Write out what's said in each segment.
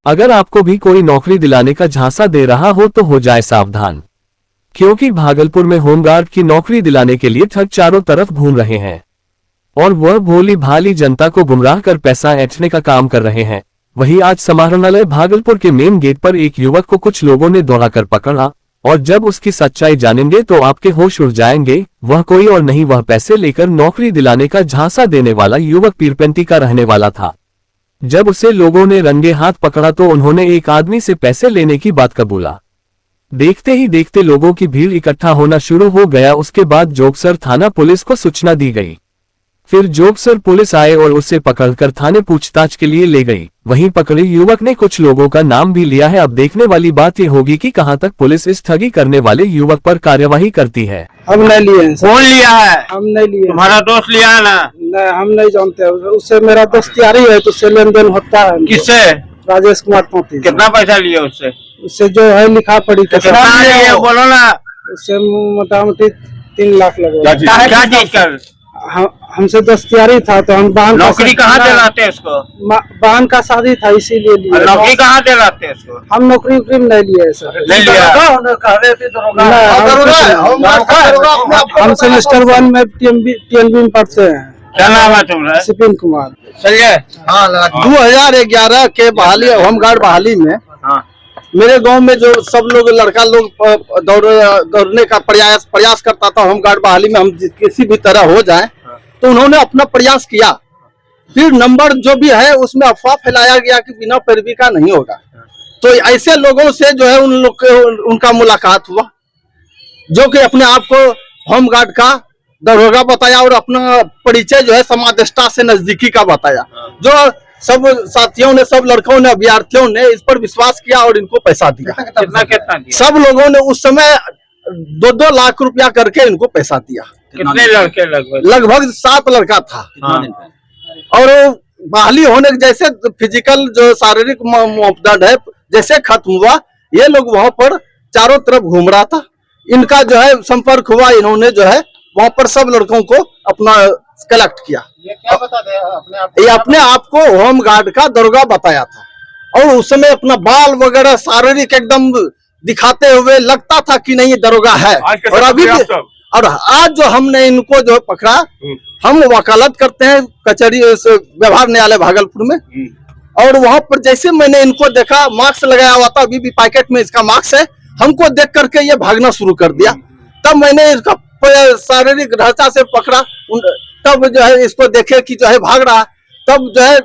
अगर आपको भी कोई नौकरी दिलाने का झांसा दे रहा हो तो हो जाए सावधान, क्योंकि भागलपुर में होमगार्ड की नौकरी दिलाने के लिए ठग चारों तरफ घूम रहे हैं और वह भोली भाली जनता को गुमराह कर पैसा ऐंठने का काम कर रहे हैं। वहीं आज समाहरणालय भागलपुर के मेन गेट पर एक युवक को कुछ लोगों ने दौड़ाकर पकड़ा और जब उसकी सच्चाई जानेंगे तो आपके होश उड़ जाएंगे। वह कोई और नहीं, वह पैसे लेकर नौकरी दिलाने का झांसा देने वाला युवक पीरपेंटी का रहने वाला था। जब उसे लोगों ने रंगे हाथ पकड़ा तो उन्होंने एक आदमी से पैसे लेने की बात कबूला। देखते ही देखते लोगों की भीड़ इकट्ठा होना शुरू हो गया। उसके बाद जोगसर थाना पुलिस को सूचना दी गई। फिर जोगसर पुलिस आए और उसे पकड़कर थाने पूछताछ के लिए ले गई। वहीं पकड़े युवक ने कुछ लोगों का नाम भी लिया है। अब देखने वाली बात ये होगी कि कहां तक पुलिस इस ठगी करने वाले युवक पर कार्यवाही करती है। हम नहीं लिए। कौन लिया है? हम नहीं लिए। तुम्हारा दोस्त लिया है ना? नहीं, हम नहीं जानते। उससे मेरा दोस्तियारी है तो उससे लेन देन होता है। किससे? राजेश कुमार पोती। कितना पैसा लिया उससे? उससे जो है लिखा पड़ी कितना लिया बोलो ना। उससे मोटा मोटी 3 लाख लगा। क्या चीज कर? हमसे दोस्तियारी था तो हम बहन नौकरी कहाँ दिलाते उसको? बहन का शादी था इसीलिए लिए। नौकरी कहाँ दिलाते उसको? हम नौकरी वोकरी नहीं लिए सर। नहीं लिया। हम सेमेस्टर 1 में TNB में पढ़ते हैं। क्या नाम है तुम्हारा? सिपिन कुमार। चलिए। 2011 के बहाली होमगार्ड बहाली में मेरे गांव में जो सब लोग लड़का लोग दौड़ने का प्रयास करता था होमगार्ड बहाली में, हम किसी भी तरह हो जाए तो उन्होंने अपना प्रयास किया। फिर नंबर जो भी है उसमें अफवाह फैलाया गया कि बिना पैरवी का नहीं होगा। तो ऐसे लोगों से जो है उनका मुलाकात हुआ जो कि अपने आप को होमगार्ड का दरोगा बताया और अपना परिचय जो है समादेष्टा से नजदीकी का बताया। जो सब साथियों ने, सब लड़कों ने, अभ्यर्थियों ने इस पर विश्वास किया और इनको पैसा दिया। कितना दिया? सब लोगों ने उस समय 2-2 लाख रुपया करके इनको पैसा दिया। कितने लड़के? लगभग 7 लड़का था। और बहाली होने के जैसे फिजिकल जो शारीरिक मापदंड है जैसे खत्म हुआ, ये लोग वहां पर चारों तरफ घूम रहा था। इनका जो है संपर्क हुआ, इन्होंने जो है वहां पर सब लड़कों को अपना कलेक्ट किया। ये क्या बताते हैं? ये अपने आप को होमगार्ड का दरोगा बताया था और उस समय अपना बाल वगैरह शारीरिक एकदम दिखाते हुए लगता था कि नहीं ये दरोगा है। और अभी भी, और आज जो हमने इनको जो पकड़ा, हम वकालत करते हैं कचहरी व्यवहार न्यायालय भागलपुर में। और वहां पर जैसे मैंने इनको देखा, मास्क लगाया हुआ था, अभी भी पैकेट में इसका मास्क है, हमको देख करके ये भागना शुरू कर दिया। तब मैंने इसका शारीरिक ढांचा से पकड़ा, तब जो है इसको देखे कि जो है भाग रहा। तब जो है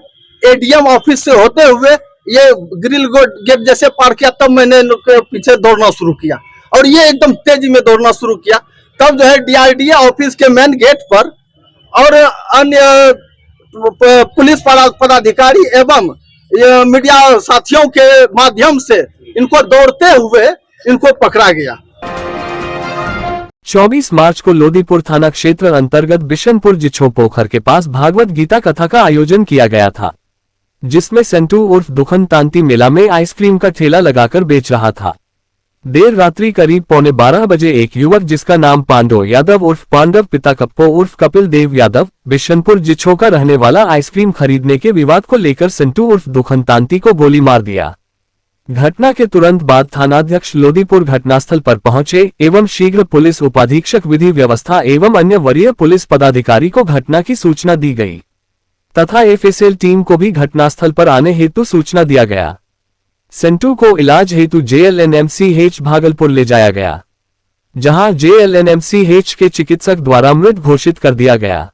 ADM ऑफिस से होते हुए ये ग्रिल गेट जैसे पार किया, तब मैंने इनके पीछे दौड़ना शुरू किया और ये एकदम तेजी में दौड़ना शुरू किया। तब जो है DRDA ऑफिस के मेन गेट पर और अन्य पुलिस पदाधिकारी एवं मीडिया साथियों के माध्यम से इनको दौड़ते हुए इनको पकड़ा गया। 24 मार्च को लोदीपुर थाना क्षेत्र अंतर्गत बिशनपुर जिछो पोखर के पास भागवत गीता कथा का आयोजन किया गया था, जिसमें सेंटू उर्फ दुखन तांती मेला में आइसक्रीम का ठेला लगाकर बेच रहा था। देर रात्रि करीब 11:15 बजे एक युवक जिसका नाम पांडो यादव उर्फ पांडव पिता कप्पो उर्फ कपिल देव यादव बिशनपुर जिछो का रहने वाला आइसक्रीम खरीदने के विवाद को लेकर सेंटू उर्फ दुखन तांती को गोली मार दिया। घटना के तुरंत बाद थानाध्यक्ष लोदीपुर घटनास्थल पर पहुंचे एवं शीघ्र पुलिस उपाधीक्षक विधि व्यवस्था एवं अन्य वरीय पुलिस पदाधिकारी को घटना की सूचना दी गई तथा FSL टीम को भी घटनास्थल पर आने हेतु सूचना दिया गया। सेंटू को इलाज हेतु JLNMCH भागलपुर ले जाया गया, जहां JLNMCH के चिकित्सक द्वारा मृत घोषित कर दिया गया।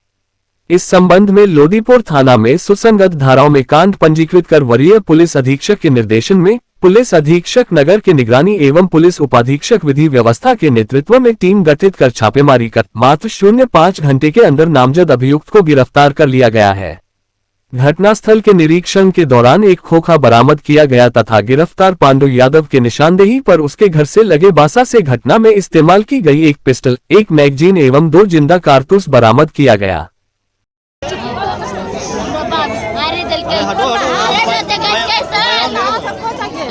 इस संबंध में लोदीपुर थाना में सुसंगत धाराओं में कांड पंजीकृत कर वरीय पुलिस अधीक्षक के निर्देशन में पुलिस अधीक्षक नगर के निगरानी एवं पुलिस उपाधीक्षक विधि व्यवस्था के नेतृत्व में टीम गठित कर छापेमारी कर मात्र 0.5 घंटे के अंदर नामजद अभियुक्त को गिरफ्तार कर लिया गया है। घटनास्थल के निरीक्षण के दौरान एक खोखा बरामद किया गया तथा गिरफ्तार पांडु यादव के निशानदेही पर उसके घर से लगे बासा से घटना में इस्तेमाल की गई एक पिस्टल, एक मैगजीन एवं 2 जिंदा कारतूस बरामद किया गया। बाप मारे दिल के मारे ना जगह कैसा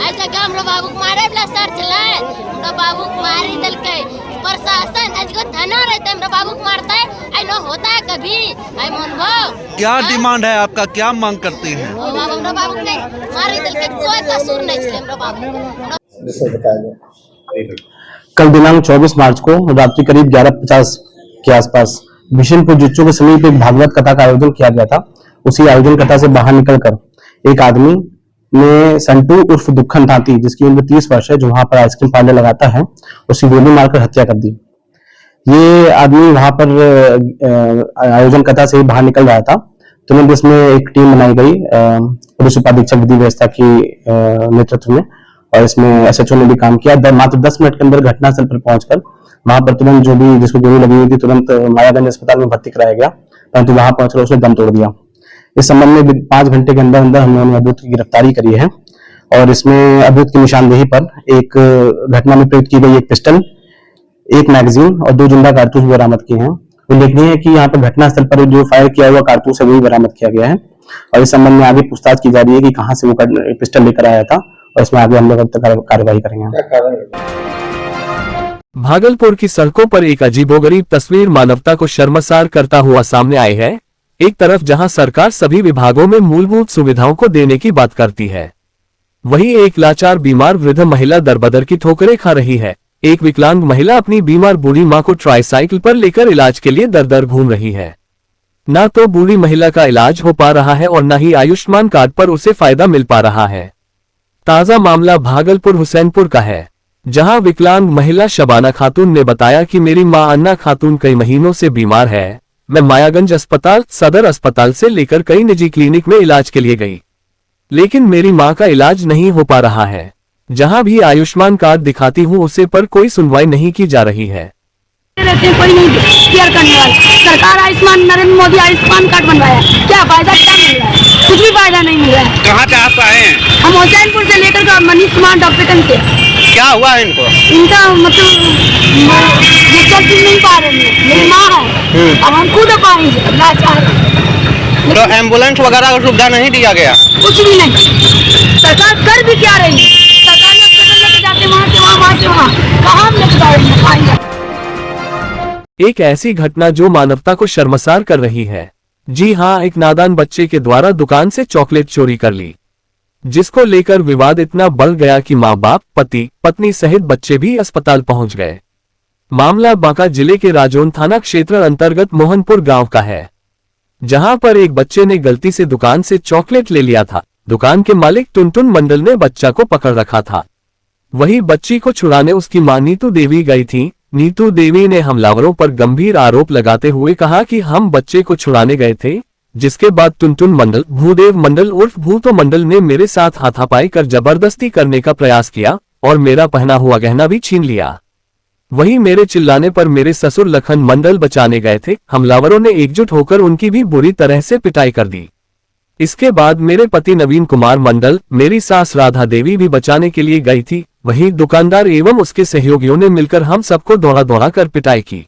ऐसा काम रो बाबू मारे बला सर चलाए रो बाबू मारी दिल के प्रशासन अजगो थाना रहते हमरा बाबू को मारता है आई नो होता है कभी आई मन भाव क्या डिमांड है आपका, क्या मांग करते हैं? हमरा बाबू के मारी दिल के कोई कसूर नहीं है हमरा बाबू। कल दिनांक 24 मार्च को रात्रि करीब 11:50 के आसपास बिशनपुर जिच्चू के समीप एक भागवत कथा का आयोजन किया गया था। उसी आयोजन कथा से बाहर निकलकर एक आदमी ने संटू उर्फ दुखन तांती, जिसकी उम्र 30 वर्ष है, जो वहां पर आइसक्रीम पार्लर लगाता है, उसी गोली मारकर हत्या कर दी। ये आदमी वहां पर आयोजन कथा से बाहर निकल रहा था। तुरंत इसमें एक टीम बनाई गई पुलिस उपाधीक्षक विधि व्यवस्था की नेतृत्व में, और इसमें एसएचओ ने भी काम किया। मात्र 10 मिनट के अंदर घटनास्थल पर पहुंचकर वहां पर तुरंत जो भी जिसको गोली लगी हुई थी तुरंत मायागंज अस्पताल में भर्ती कराया गया, परंतु वहां पहुंचकर उसने दम तोड़ दिया। इस संबंध में 5 घंटे के अंदर अंदर हम लोगों ने अभियुक्त की गिरफ्तारी करी है, और इसमें अभियुक्त की निशानदेही पर एक घटना में प्रयुक्त की गई एक पिस्टल, एक मैगजीन और 2 जिंदा कारतूस बरामद किए हैं। उल्लेखनीय है कि यहाँ पर घटनास्थल पर जो फायर किया हुआ कारतूस है वही बरामद किया गया है, और इस संबंध में आगे पूछताछ की जा रही है कि कहाँ से वो पिस्टल लेकर आया था, और इसमें आगे हम लोग कार्रवाई करेंगे। भागलपुर की सड़कों पर एक अजीबोगरीब तस्वीर मानवता को शर्मसार करता हुआ सामने आई है। एक तरफ जहां सरकार सभी विभागों में मूलभूत सुविधाओं को देने की बात करती है, वहीं एक लाचार बीमार वृद्ध महिला दरबदर की ठोकरें खा रही है। एक विकलांग महिला अपनी बीमार बूढ़ी मां को ट्राईसाइकिल पर लेकर इलाज के लिए दर दर घूम रही है। न तो बूढ़ी महिला का इलाज हो पा रहा है और न ही आयुष्मान कार्ड पर उसे फायदा मिल पा रहा है। ताजा मामला भागलपुर हुसैनपुर का है, जहां विकलांग महिला शबाना खातून ने बताया कि मेरी मां अन्ना खातून कई महीनों से बीमार है। मैं मायागंज अस्पताल, सदर अस्पताल से लेकर कई निजी क्लिनिक में इलाज के लिए गई, लेकिन मेरी मां का इलाज नहीं हो पा रहा है। जहां भी आयुष्मान कार्ड दिखाती हूं उसे पर कोई सुनवाई नहीं की जा रही है। रहते हैं, कोई नहीं केयर करने वाला। सरकार आयुष्मान, नरेंद्र मोदी आयुष्मान कार्ड बनवाया, क्या फायदा, क्या मिल रहा है? कुछ भी फायदा नहीं मिल रहा है। कहाँ से आप आए हैं? हम हुसैनपुर से लेकर के मनीष कुमार डॉक्टर से। क्या हुआ है इनको? इनका मतलब ये चल फिर नहीं पा रहे हैं, मेरी माँ है, अब हम खुद पाएंगे लाचार। तो एम्बुलेंस वगैरह का सुविधा नहीं दिया गया? कुछ भी नहीं। सरकार कर भी क्या रही है? सरकारी हॉस्पिटल लेके जाते वहाँ से वहाँ, वहाँ से वहाँ, कहाँ हम लेके जाएंगे? एक ऐसी घटना जो मानवता को शर्मसार कर रही है। जी हां, एक नादान बच्चे के द्वारा दुकान से चॉकलेट चोरी कर ली, जिसको लेकर विवाद इतना बढ़ गया कि मां बाप, पति पत्नी सहित बच्चे भी अस्पताल पहुंच गए। मामला बांका जिले के राजौन थाना क्षेत्र अंतर्गत मोहनपुर गांव का है, जहां पर एक बच्चे ने गलती से दुकान से चॉकलेट ले लिया था। दुकान के मालिक टुनटुन मंडल ने बच्चा को पकड़ रखा था। वही बच्ची को छुड़ाने उसकी मां नीतू देवी गई थी। नीतू देवी ने हमलावरों पर गंभीर आरोप लगाते हुए कहा कि हम बच्चे को छुड़ाने गए थे, जिसके बाद टुनटुन मंडल, भूदेव मंडल उर्फ भूतो मंडल ने मेरे साथ हाथापाई कर जबरदस्ती करने का प्रयास किया और मेरा पहना हुआ गहना भी छीन लिया। वहीं मेरे चिल्लाने पर मेरे ससुर लखन मंडल बचाने गए थे। हमलावरों ने एकजुट होकर उनकी भी बुरी तरह से पिटाई कर दी। इसके बाद मेरे पति नवीन कुमार मंडल, मेरी सास राधा देवी भी बचाने के लिए गई थी। वहीं दुकानदार एवं उसके सहयोगियों ने मिलकर हम सबको दौड़ा दौड़ा कर पिटाई की।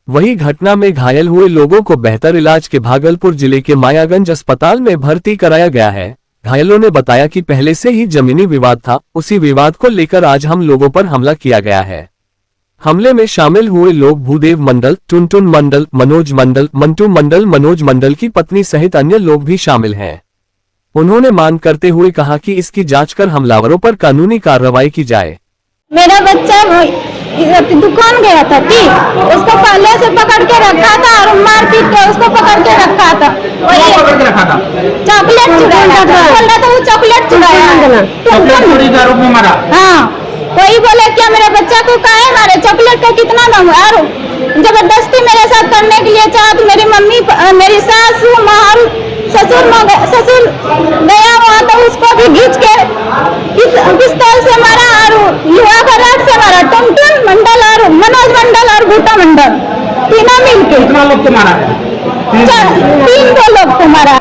वहीं घटना में घायल हुए लोगों को बेहतर इलाज के भागलपुर जिले के मायागंज अस्पताल में भर्ती कराया गया है। घायलों ने बताया कि पहले से ही जमीनी विवाद था, उसी विवाद को लेकर आज हम लोगों पर हमला किया गया है। हमले में शामिल हुए लोग भूदेव मंडल, टुनटुन मंडल, मनोज मंडल, मंटू मंडल, मनोज मंडल की पत्नी सहित अन्य लोग भी शामिल हैं। उन्होंने मांग करते हुए कहा कि इसकी जांच कर हमलावरों पर कानूनी कार्रवाई की जाए। मेरा बच्चा दुकान गया था, ठीक, उसको पहले से पकड़ के रखा था और मार पीट के उसको पकड़ के रखा था। चॉकलेट चुराया था, बोल रहा था वो चॉकलेट चुराया। हाँ, कोई बोले क्या मेरे बच्चा को काहे मारे, चॉकलेट का कितना दाम है, और जबरदस्ती मेरे साथ करने के लिए चाहा। तो मेरी मम्मी, मेरी सास, माँ, ससुर गया वहाँ, तो उसको भी खींच के पिस्तौल से मारा और लोहा का रॉड से मारा। टुनटुन मंडल और मनोज मंडल और भूटा मंडल तीनों मिलके। कितना लोग को मारा? 3 लोग को मारा।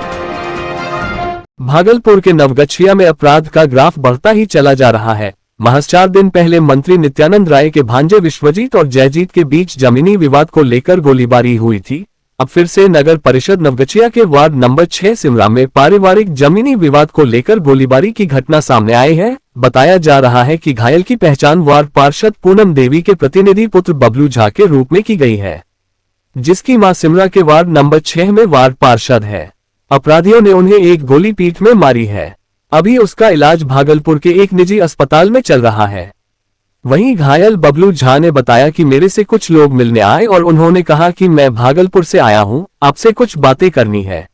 भागलपुर के नवगछिया में अपराध का ग्राफ बढ़ता ही चला जा रहा है। महज 4 दिन पहले मंत्री नित्यानंद राय के भांजे विश्वजीत और जयजीत के बीच जमीनी विवाद को लेकर गोलीबारी हुई थी। अब फिर से नगर परिषद नवगछिया के वार्ड नंबर 6 सिमरा में पारिवारिक जमीनी विवाद को लेकर गोलीबारी की घटना सामने आई है। बताया जा रहा है कि घायल की पहचान वार्ड पार्षद पूनम देवी के प्रतिनिधि पुत्र बबलू झा के रूप में की गई है, जिसकी मां सिमरा के वार्ड नंबर 6 में वार्ड पार्षद है। अपराधियों ने उन्हें एक गोली पीठ में मारी है। अभी उसका इलाज भागलपुर के एक निजी अस्पताल में चल रहा है। वहीं घायल बबलू झा ने बताया कि मेरे से कुछ लोग मिलने आए और उन्होंने कहा कि मैं भागलपुर से आया हूं, आपसे कुछ बातें करनी है।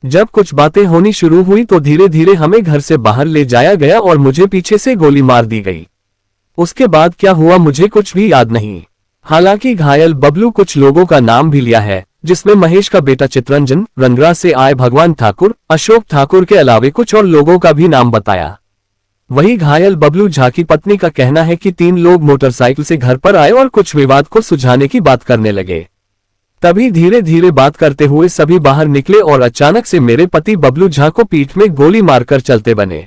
जब कुछ बातें होनी शुरू हुई तो धीरे धीरे हमें घर से बाहर ले जाया गया और मुझे पीछे से गोली मार दी गई। उसके बाद क्या हुआ मुझे कुछ भी याद नहीं। हालांकि घायल बबलू कुछ लोगों का नाम भी लिया है, जिसमें महेश का बेटा चित्रंजन, रंगरा से आए भगवान ठाकुर, अशोक ठाकुर के अलावे कुछ और लोगों का भी नाम बताया। वहीं घायल बबलू झा की पत्नी का कहना है कि 3 लोग मोटरसाइकिल से घर पर आए और कुछ विवाद को सुलझाने की बात करने लगे। तभी धीरे धीरे बात करते हुए सभी बाहर निकले और अचानक से मेरे पति बबलू झा को पीठ में गोली मारकर चलते बने।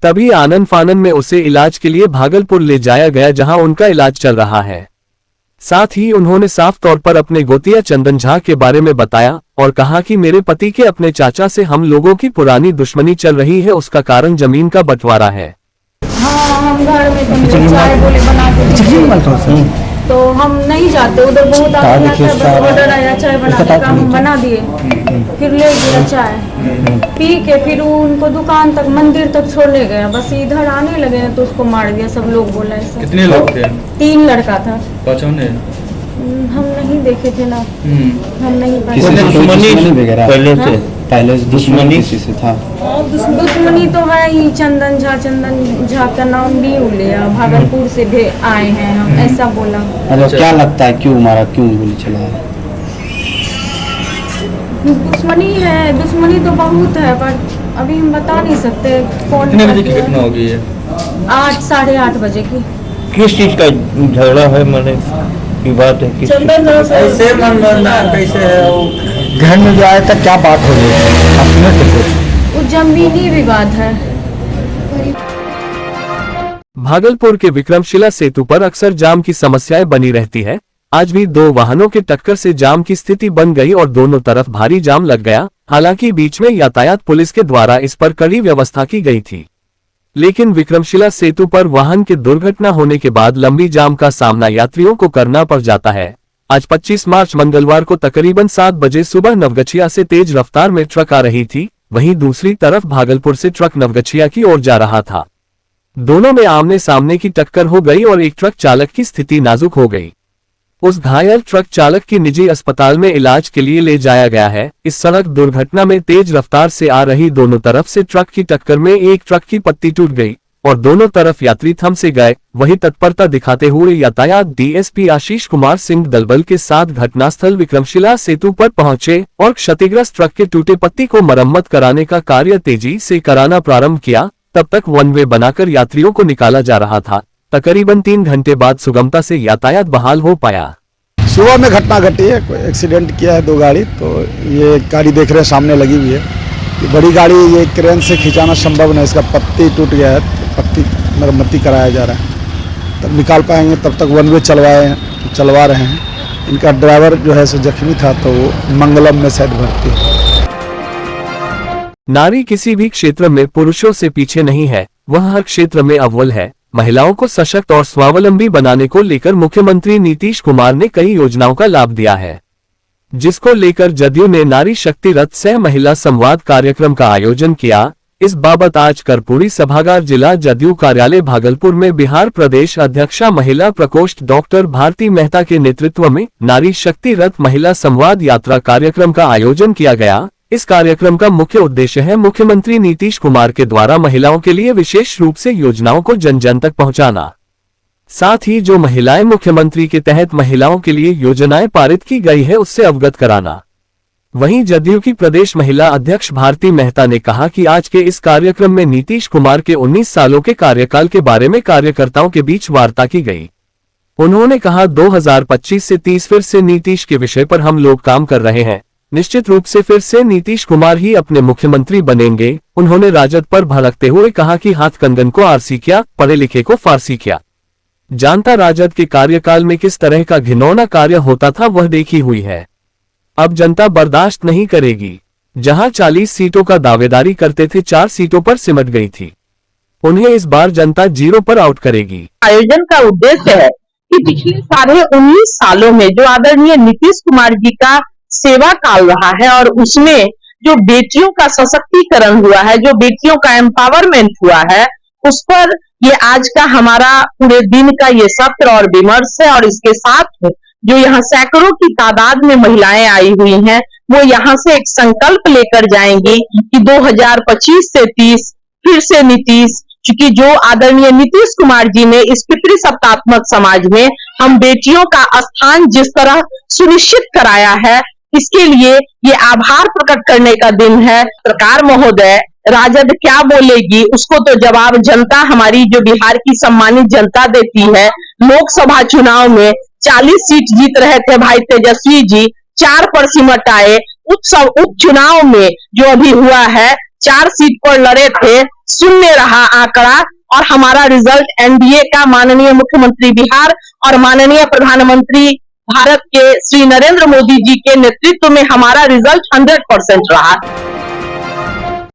तभी आनन फानन में उसे इलाज के लिए भागलपुर ले जाया गया, जहां उनका इलाज चल रहा है। साथ ही उन्होंने साफ तौर पर अपने गोतिया चंदन झा के बारे में बताया और कहा कि मेरे पति के अपने चाचा से हम लोगों की पुरानी दुश्मनी चल रही है, उसका कारण जमीन का बंटवारा है। हाँ, हम घर में चाय बोले बना के तो हम नहीं जाते उधर, बहुत आदमी आता है, बस ऑर्डर आया चाय बनाने का, हम बना दिए, फिर ले गया चाय पी के, फिर उनको दुकान तक मंदिर तक छोड़ने गया, बस इधर आने लगे ना तो उसको मार दिया। सब लोग बोला ऐसा। कितने लोग थे? 3 लड़का था। पहचाने? हम नहीं देखे थे ना, हम नहीं पहले दुश्मनी किसी से था? दुश्मनी तो है ही, चंदन झा का नाम भी लिया, भागलपुर से भी आए हैं हम, ऐसा बोला। अच्छा, क्या लगता है क्यों मारा, क्यों गोली चलाया? दुश्मनी है, दुश्मनी तो बहुत है, पर अभी हम बता नहीं सकते कौन। कितने बजे की घटना होगी ये? 8 साढ़े 8 बजे की। किस चीज का झगड़ा है, मैंने की बात है? चंदन ऐसे मनमाना कैसे है वो? घर में जो आया था क्या बात हो रही है, आप सुने थे कुछ? वो जमीनी विवाद है। भागलपुर के विक्रमशिला सेतु पर अक्सर जाम की समस्याएं बनी रहती है। आज भी 2 वाहनों के टक्कर से जाम की स्थिति बन गई और दोनों तरफ भारी जाम लग गया। हालांकि बीच में यातायात पुलिस के द्वारा इस पर कड़ी व्यवस्था की गई थी, लेकिन विक्रमशिला सेतु पर वाहन के दुर्घटना होने के बाद लंबी जाम का सामना यात्रियों को करना पड़ जाता है। आज 25 मार्च मंगलवार को तकरीबन 7 बजे सुबह नवगछिया से तेज रफ्तार में ट्रक आ रही थी, वहीं दूसरी तरफ भागलपुर से ट्रक नवगछिया की ओर जा रहा था। दोनों में आमने सामने की टक्कर हो गई और एक ट्रक चालक की स्थिति नाजुक हो गई। उस घायल ट्रक चालक की निजी अस्पताल में इलाज के लिए ले जाया गया है। इस सड़क दुर्घटना में तेज रफ्तार से आ रही दोनों तरफ से ट्रक की टक्कर में एक ट्रक की पत्ती टूट गई और दोनों तरफ यात्री थम से गए। वहीं तत्परता दिखाते हुए यातायात डीएसपी आशीष कुमार सिंह दलबल के साथ घटनास्थल विक्रमशिला सेतु पर पहुंचे और क्षतिग्रस्त ट्रक के टूटे पत्ती को मरम्मत कराने का कार्य तेजी से कराना प्रारंभ किया। तब तक वन वे बनाकर यात्रियों को निकाला जा रहा था। तकरीबन 3 घंटे बाद सुगमता से यातायात बहाल हो पाया। सुबह में घटना घटी है, कोई एक्सीडेंट किया है 2 गाड़ी, तो ये गाड़ी देख रहे हैं सामने लगी हुई है। ये बड़ी गाड़ी ये क्रेन से खिंचाना संभव नहीं, इसका पत्ती टूट गया है, तो पत्ती मरम्मती कराया जा रहा है, तब निकाल पाएंगे। तब तक वन वे चलवा रहे हैं। इनका ड्राइवर जो है सो जख्मी था, तो वो मंगलम में शायद भर्ती है। नारी किसी भी क्षेत्र में पुरुषों से पीछे नहीं है, वह हर क्षेत्र में अव्वल है। महिलाओं को सशक्त और स्वावलंबी बनाने को लेकर मुख्यमंत्री नीतीश कुमार ने कई योजनाओं का लाभ दिया है, जिसको लेकर जदयू ने नारी शक्ति रथ सह महिला संवाद कार्यक्रम का आयोजन किया। इस बाबत आज कर्पूरी सभागार जिला जदयू कार्यालय भागलपुर में बिहार प्रदेश अध्यक्षा महिला प्रकोष्ठ डॉक्टर भारती मेहता के नेतृत्व में नारी शक्ति रथ महिला संवाद यात्रा कार्यक्रम का आयोजन किया गया। इस कार्यक्रम का मुख्य उद्देश्य है मुख्यमंत्री नीतीश कुमार के द्वारा महिलाओं के लिए विशेष रूप से योजनाओं को जन जन तक पहुंचाना, साथ ही जो महिलाएं मुख्यमंत्री के तहत महिलाओं के लिए योजनाएं पारित की गई है उससे अवगत कराना। वहीं जदयू की प्रदेश महिला अध्यक्ष भारती मेहता ने कहा कि आज के इस कार्यक्रम में नीतीश कुमार के 19 सालों के कार्यकाल के बारे में कार्यकर्ताओं के बीच वार्ता की गई। उन्होंने कहा 2025 से 30 फिर से नीतीश के विषय पर हम लोग काम कर रहे हैं। निश्चित रूप से फिर से नीतीश कुमार ही अपने मुख्यमंत्री बनेंगे। उन्होंने राजद पर भड़कते हुए कहा कि हाथ कंगन को आरसी किया, पढ़े लिखे को फारसी किया। जनता राजद के कार्यकाल में किस तरह का घिनौना कार्य होता था वह देखी हुई है। अब जनता बर्दाश्त नहीं करेगी। जहां 40 सीटों का दावेदारी करते थे, 4 सीटों पर सिमट गई थी। उन्हें इस बार जनता 0 पर आउट करेगी। आयोजन का उद्देश्य है कि पिछले 19.5 सालों में जो आदरणीय नीतीश कुमार जी का सेवा काल रहा है और उसमें जो बेटियों का सशक्तिकरण हुआ है, जो बेटियों का एम्पावरमेंट हुआ है, उस पर ये आज का हमारा पूरे दिन का ये सत्र और विमर्श है। और इसके साथ जो यहाँ सैकड़ों की तादाद में महिलाएं आई हुई हैं, वो यहाँ से एक संकल्प लेकर जाएंगी कि 2025 से 30 फिर से नीतीश, क्योंकि जो आदरणीय नीतीश कुमार जी ने इस पितृसत्तात्मक समाज में हम बेटियों का स्थान जिस तरह सुनिश्चित कराया है, इसके लिए ये आभार प्रकट करने का दिन है। सरकार महोदय राजद क्या बोलेगी उसको तो जवाब जनता, हमारी जो बिहार की सम्मानित जनता देती है। लोकसभा चुनाव में 40 सीट जीत रहे थे भाई तेजस्वी जी, 4 पर सिमट आए। उपचुनाव में जो अभी हुआ है 4 सीट पर लड़े थे, शून्य रहा आंकड़ा। और हमारा रिजल्ट एनडीए का माननीय मुख्यमंत्री बिहार और माननीय प्रधानमंत्री भारत के श्री नरेंद्र मोदी जी के नेतृत्व में हमारा रिजल्ट 100% रहा।